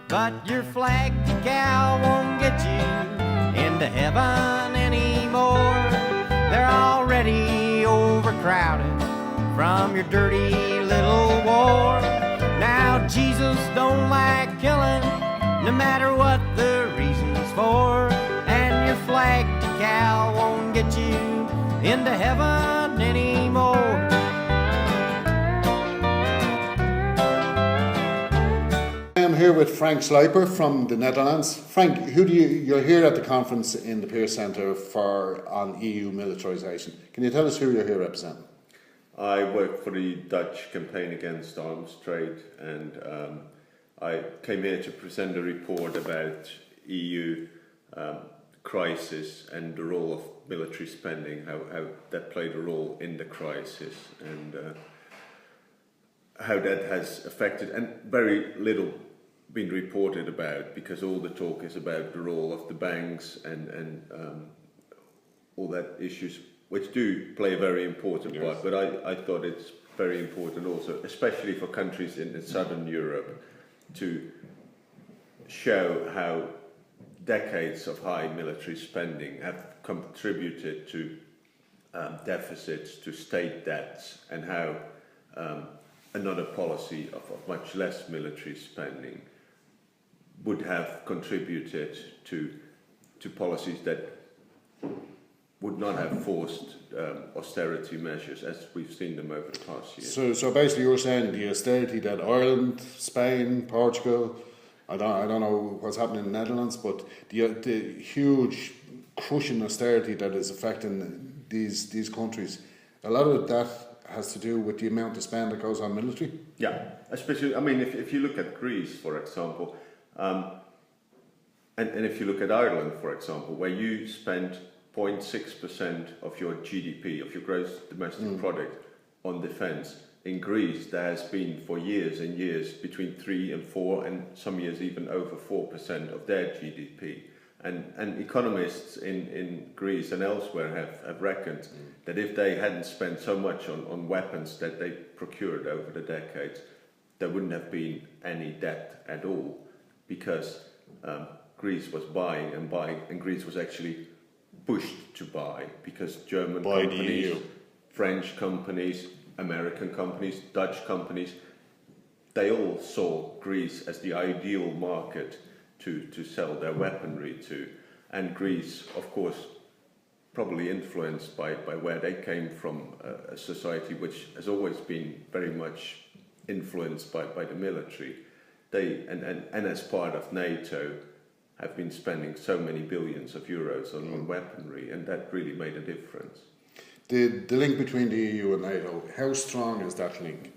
but your flag decal won't get you into heaven anymore. They're already overcrowded from your dirty little war. Now Jesus don't like killing, no matter what the reason's for, and your flag decal won't get you into heaven anymore. I'm here with Frank Slijper from the Netherlands. Frank, you're here at the conference in the Pearce Centre on EU militarisation. Can you tell us who you're here representing? I work for the Dutch campaign against arms trade, and I came here to present a report about EU crisis and the role of military spending, how that played a role in the crisis, and how that has affected, and very little been reported about, because all the talk is about the role of the banks and all that issues, which do play a very important part. But I thought it's very important also, especially for countries in southern Europe, to show how decades of high military spending have contributed to deficits, to state debts, and how another policy of much less military spending would have contributed to policies that would not have forced austerity measures as we've seen them over the past year. So basically you're saying the austerity that Ireland, Spain, Portugal, I don't know what's happening in the Netherlands, but the huge crushing austerity that is affecting these countries, a lot of that has to do with the amount of spend that goes on military? Yeah, especially, I mean, if you look at Greece, for example, and if you look at Ireland, for example, where you spend 0.6% of your GDP, of your gross domestic product, on defence. In Greece, there has been for years and years between 3 and 4, and some years even over 4% of their GDP. And economists in Greece and elsewhere have reckoned that if they hadn't spent so much on weapons that they procured over the decades, there wouldn't have been any debt at all, because Greece was buying, and Greece was actually pushed to buy, because German companies, French companies, American companies, Dutch companies, they all saw Greece as the ideal market to sell their weaponry to. And Greece, of course, probably influenced by where they came from, a society which has always been very much influenced by the military. They, and as part of NATO, have been spending so many billions of euros on weaponry, and that really made a difference. The link between the EU and NATO, how strong is that link?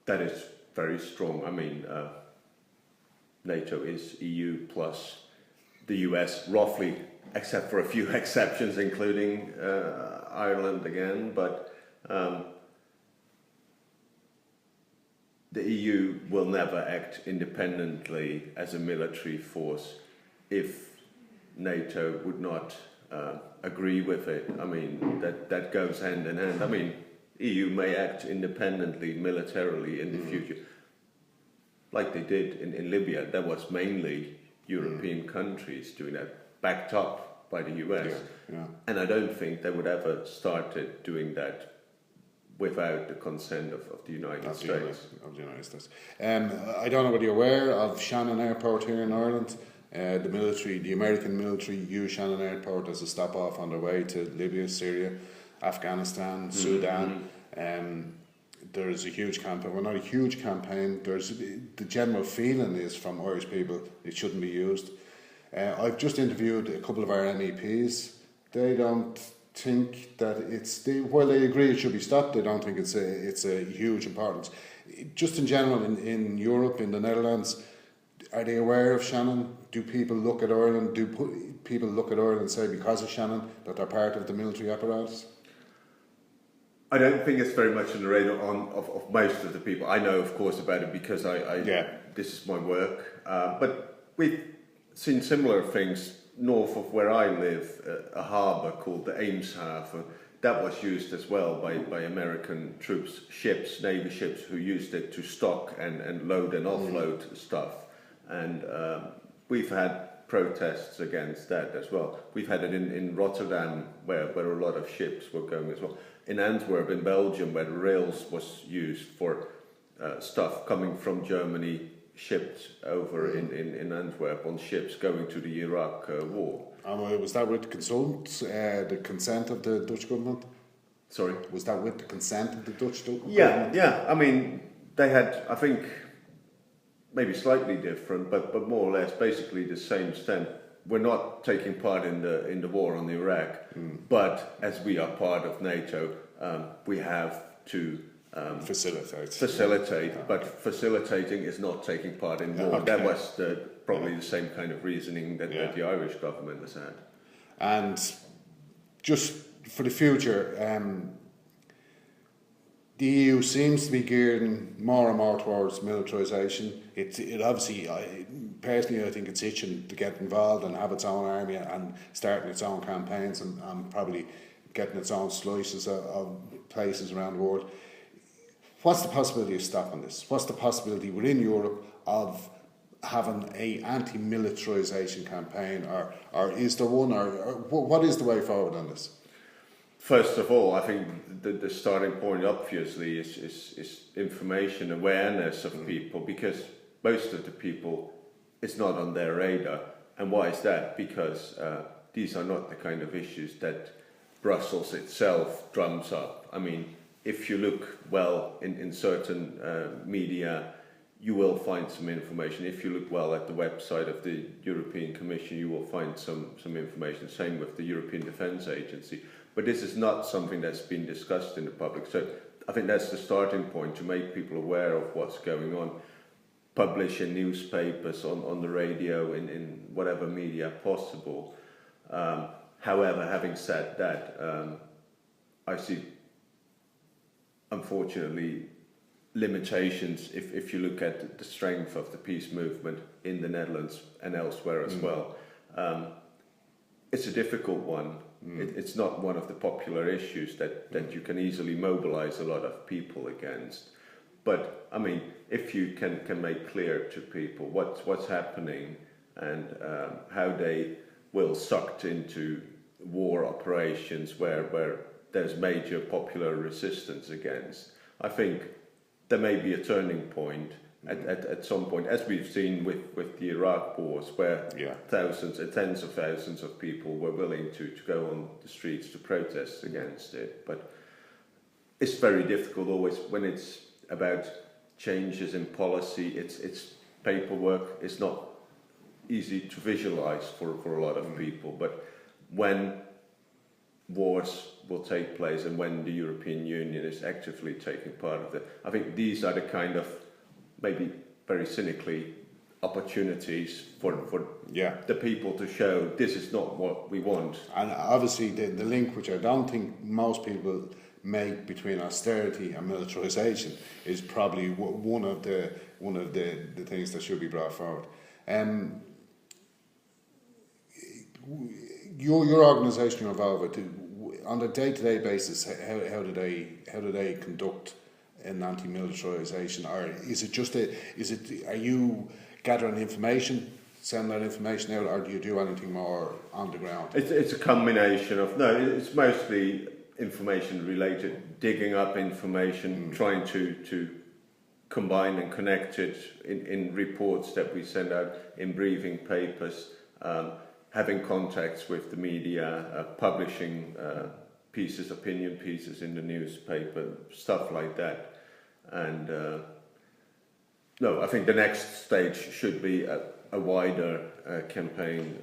That is very strong. I mean, NATO is EU plus the US, roughly, except for a few exceptions, including Ireland again, but the EU will never act independently as a military force if NATO would not agree with it. I mean, that goes hand in hand. I mean, EU may act independently militarily in the future, like they did in Libya. That was mainly European countries doing that, backed up by the US. And I don't think they would ever started doing that without the consent of the United States. I don't know whether you're aware of Shannon Airport here in Ireland. The American military use Shannon Airport as a stop off on their way to Libya, Syria, Afghanistan, Sudan. There's a huge campaign, well, not a huge campaign, the general feeling is from Irish people it shouldn't be used. I've just interviewed a couple of our MEPs. They don't think that while they agree it should be stopped, they don't think it's a huge importance. Just in general, in Europe, in the Netherlands, are they aware of Shannon? Do people look at Ireland? Do people look at Ireland and say, because of Shannon, that they're part of the military apparatus? I don't think it's very much on the radar of most of the people. I know, of course, about it because this is my work. But we've seen similar things north of where I live, a harbour called the Eemshaven. That was used as well by American troops, ships, Navy ships, who used it to stock and load and offload stuff. and we've had protests against that as well. We've had it in Rotterdam, where a lot of ships were going as well. In Antwerp, in Belgium, where the rails was used for stuff coming from Germany, shipped over in Antwerp on ships going to the Iraq war. Was that with the consent of the Dutch government? Sorry? Was that with the consent of the Dutch government? Yeah. I mean, they had, I think, maybe slightly different, but more or less basically the same stand. We're not taking part in the war on Iraq, but as we are part of NATO, we have to facilitate. But facilitating is not taking part in war. Okay. That was probably the same kind of reasoning that the Irish government has had. And just for the future, the EU seems to be gearing more and more towards militarisation. It obviously, personally, I think it's itching to get involved and have its own army and starting its own campaigns and probably getting its own slices of places around the world. What's the possibility of stopping this? What's the possibility within Europe of having a anti-militarisation campaign, or is there one, or what is the way forward on this? First of all, I think the starting point obviously is information, awareness of people, because most of the people, it's not on their radar. And why is that? Because these are not the kind of issues that Brussels itself drums up. I mean, if you look well in certain media, you will find some information. If you look well at the website of the European Commission, you will find some information. Same with the European Defence Agency. But this is not something that's been discussed in the public. So I think that's the starting point, to make people aware of what's going on. Publish in newspapers, on the radio, in whatever media possible. However, having said that, I see, unfortunately, limitations if you look at the strength of the peace movement in the Netherlands and elsewhere as well. It's a difficult one. It's not one of the popular issues that you can easily mobilize a lot of people against. But I mean, if you can make clear to people what's happening and how they will sucked into war operations where there's major popular resistance against, I think there may be a turning point at some point, as we've seen with the Iraq wars, where thousands and tens of thousands of people were willing to go on the streets to protest against it. But it's very difficult always when it's about changes in policy. It's paperwork. It's not easy to visualize for a lot of people. But when wars will take place and when the European Union is actively taking part of it, I think these are the kind of, maybe very cynically, opportunities for the people to show this is not what we want. And obviously the link, which I don't think most people make between austerity and militarisation, is probably one of the things that should be brought forward. Your organisation you're involved with, on a day-to-day basis, how do they conduct an anti-militarisation, or is it just are you gathering information, sending that information out, or do you do anything more on the ground? It's a combination of, it's mostly information related, digging up information, trying to combine and connect it in reports that we send out, in briefing papers, having contacts with the media, publishing opinion pieces in the newspaper, stuff like that. And I think the next stage should be a wider campaign.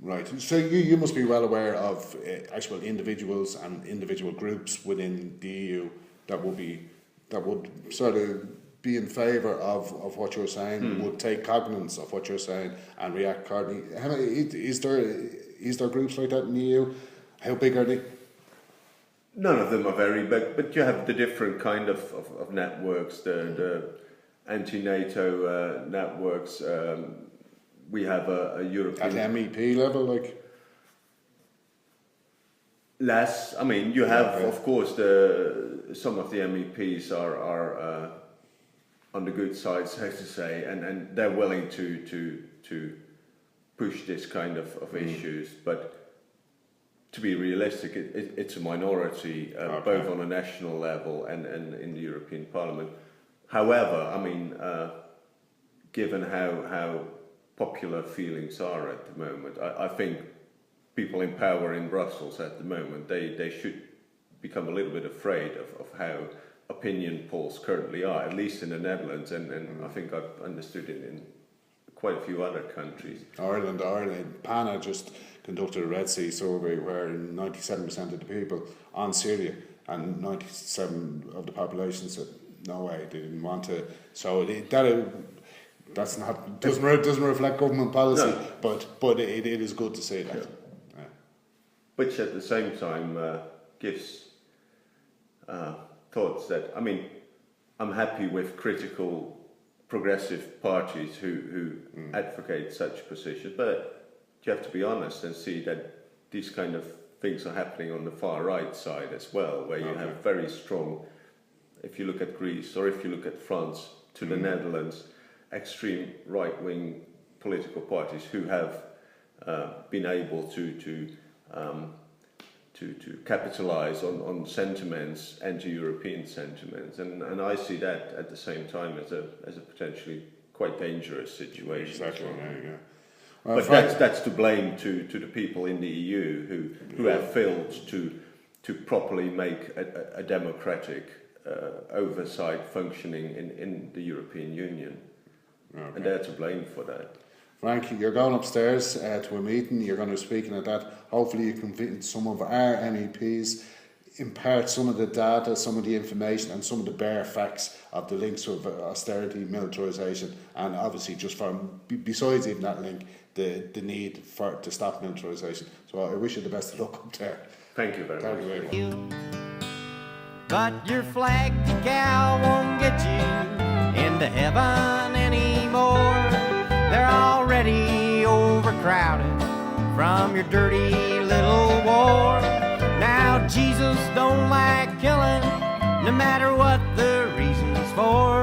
Right. So you must be well aware of actual individuals and individual groups within the EU that would sort of be in favour of what you're saying, would take cognizance of what you're saying and react accordingly. Is there groups like that in the EU? How big are they? None of them are very big, but you have the different kind of networks, the anti-NATO networks. We have a European... At MEP level, like? Less. I mean, you have, of course, some of the MEPs are on the good side, so to say, and they're willing to push this kind of issues. But to be realistic, it's a minority, both on a national level and in the European Parliament. However, I mean, given how popular feelings are at the moment, I think people in power in Brussels at the moment, they should become a little bit afraid of how opinion polls currently are, at least in the Netherlands, and I think I've understood it in quite a few other countries. Ireland, PANA just conducted a Red Sea survey where 97% of the people on Syria and 97% of the population said no way, they didn't want to. So that's not doesn't reflect government policy, no. but it is good to see that. Yeah. Which at the same time gives thoughts that, I mean, I'm happy with critical progressive parties who advocate such positions, but you have to be honest and see that these kind of things are happening on the far right side as well, where you have very strong, if you look at Greece or if you look at France to the Netherlands, extreme right-wing political parties who have been able to capitalize on sentiments, anti-European sentiments, and I see that at the same time as a potentially quite dangerous situation. Exactly. Well. Yeah. Well, but that's to blame to the people in the EU who have failed to properly make a democratic oversight functioning in the European Union, and they're to blame for that. Frank, you're going upstairs to a meeting, you're going to be speaking at that. Hopefully you can convince some of our MEPs, impart some of the data, some of the information and some of the bare facts of the links of austerity, militarisation, and obviously just besides even that link, the need to stop militarisation. So I wish you the best of luck up there. Thank you very much. But your flag decal won't get you into heaven anymore. They're already overcrowded from your dirty little war. Now Jesus don't like killing, no matter what the reasons for.